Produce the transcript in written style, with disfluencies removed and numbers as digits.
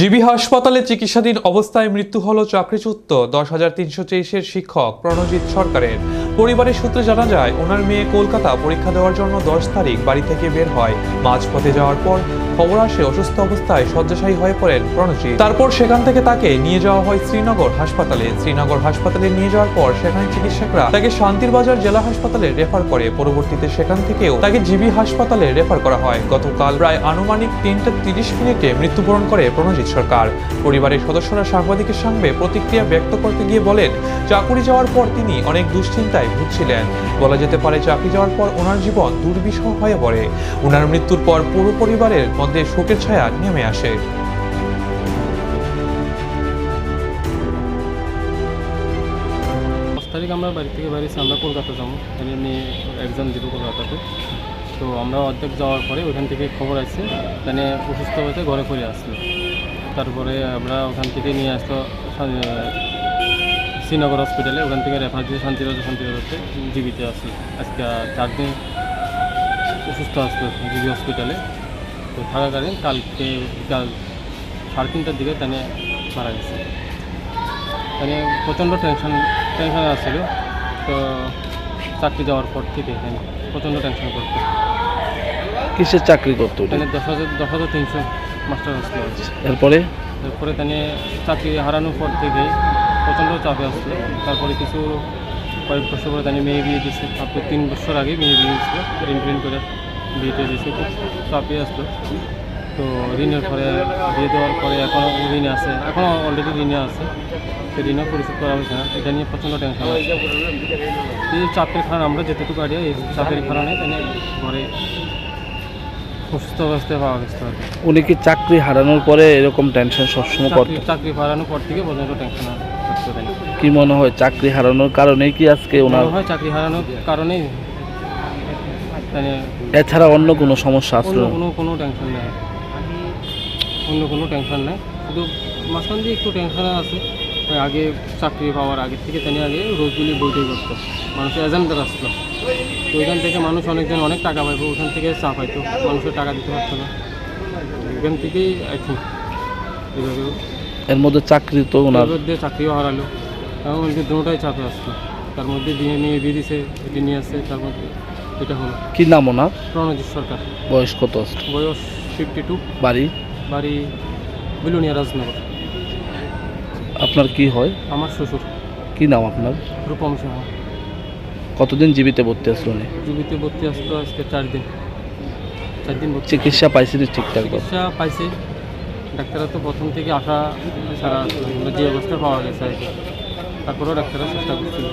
GB হাসপাতালে চিকিৎসাধীন অবস্থায় মৃত্যু হল চাকরিচ্যুত 10,323-এর শিক্ষক প্রণজিৎ সরকারের। পরিবারের সূত্রে জানা যায়, ওনার মেয়ে কলকাতা পরীক্ষা দেওয়ার জন্য 10 তারিখ বাড়ি থেকে বের হয়। মাঝপথে যাওয়ার পর খবর আসে অসুস্থ অবস্থায় শয্যাশায়ী হয়ে পড়েন প্রণজিৎ। তারপর সেখান থেকে তাকে নিয়ে যাওয়া হয় শ্রীনগর হাসপাতালে। শ্রীনগর হাসপাতালে নিয়ে যাওয়ার পর সেখানে চিকিৎসকরা তাকে শান্তিরবাজার জেলা হাসপাতালে রেফার করে। পরবর্তীতে সেখান থেকেও তাকে জিবি হাসপাতালে রেফার করা হয়। গতকাল প্রায় আনুমানিক 3টা 30 মিনিটে মৃত্যুবরণ করে প্রণজিৎ সরকার। পরিবারের সদস্যরা সাংবাদিকের সামনে প্রতিক্রিয়া ব্যক্ত করতে গিয়ে বলেন, চাকরি যাওয়ার পর তিনি অনেক দুশ্চিন্তায় ভুগছিলেন। বলা যেতে পারে চাকরি যাওয়ার পর ওনার জীবন দুর্বিষহ হয়ে পড়ে। ওনার মৃত্যুর পর পুরো পরিবারের মধ্যে শোকের ছায়া নেমে আসে। 10 তারিখ আমরা বাড়ি থেকে বেরিয়েছি, আমরা কলকাতা যাবো, এখানে নিয়ে এক্সাম দিব কলকাতাতে। তো আমরা অর্ধেক যাওয়ার পরে ওখান থেকে খবর আসছে মানে অসুস্থ হয়েছে, ঘরে ফিরে আসলো। তারপরে আমরা ওখান থেকে নিয়ে আসলো শ্রীনগর হসপিটালে, ওখান থেকে রেফার দিয়ে শান্তিবাজারতে জিবিতে আসলো। আজকে 4 দিন অসুস্থ আসলো জিবি হসপিটালে। তো থাকাকালীন কালকে বিকাল 3:30টার দিকে তানে মারা গেছে। মানে প্রচণ্ড টেনশনে আসছিল। তো চাকরি যাওয়ার পর থেকে প্রচণ্ড টেনশন করতো। কিসের চাকরি করতো? 10,300 মাস্টার আসলো। এরপরে তানে চাকরি হারানোর পর থেকে প্রচণ্ড চাপে আসলো। তারপরে কয়েক বছর পরে তানে মেয়ে বিয়ে দিচ্ছে। তারপর 3 বছর আগে মেয়ে বিয়ে দিচ্ছিল, ঋণ করে বিয়েটা দিচ্ছে। খুব চাপে আসলো। তো ঋণের পরে বিয়ে দেওয়ার পরে এখনও ঋণে আছে, এখনও অলরেডি ঋণে আছে। তো ঋণও পরিশোধ করা হয়েছে না, এটা নিয়ে প্রচণ্ড টেনশন আছে। এই চাপের কারণে আমরা যেটুকু আইডিয়া, এই চাপের কারণে তাই ঘরে অসুস্থ অবস্থায় পাওয়া গেছে। উনি কি চাকরি হারানোর পরে এরকম টেনশন সবসময় করতেন? চাকরি হারানোর পর থেকে প্রচণ্ড টেনশন করতে পারেন। কি মনে হয় চাকরি হারানোর কারণেই কি আজকে ওনার? হয় চাকরি হারানোর কারণেই, মানে এছাড়া অন্য কোনো সমস্যা আসলো? কোনো টেনশন নেই, অন্য কোনো টেনশন নেই। শুধু মাঝখান দিয়ে একটু টেনশন আছে। আগে চাকরি পাওয়ার আগের থেকে তিনি আগে রোজগুলি বইটাই করতো, মানুষের এজেন্টদের আসতো। তো ওইখান থেকে মানুষ অনেকজন অনেক টাকা পাইতো, ওখান থেকে চা পাইতো, মানুষের টাকা দিতে পারতো না। ওইখান থেকেই আই থিঙ্ক এইভাবে এর মধ্যে চাকরি তো ওনার মধ্যে চাকরিও হারালো, এবং দুটোটাই চাপে আসতো। তার মধ্যে নিয়ে বিয়ে দিছে, এটি নিয়ে আসছে, তার মধ্যে এটা হলো। কি নাম ওনার? প্রণজিৎ সরকার। বয়স কত আছে? বয়স 52। বাড়ি বিলুনিয়া রাজনগর। আপনার কি হয়? আমার শ্বশুর। কি নাম আপনার? রূপম সাহা। কতদিন জীবিতে ভর্তি আসলো উনি? জীবিতে ভর্তি আসলো আজকে 4 দিন ভর্তি। চিকিৎসা পাইছিলেন ঠিকঠাক? চিকিৎসা পাইছে। ডাক্তাররা তো প্রথম থেকে আশা ছাড়া যে অবস্থা পাওয়া গেছে আর কি, তারপরেও ডাক্তাররা চেষ্টা করছিল।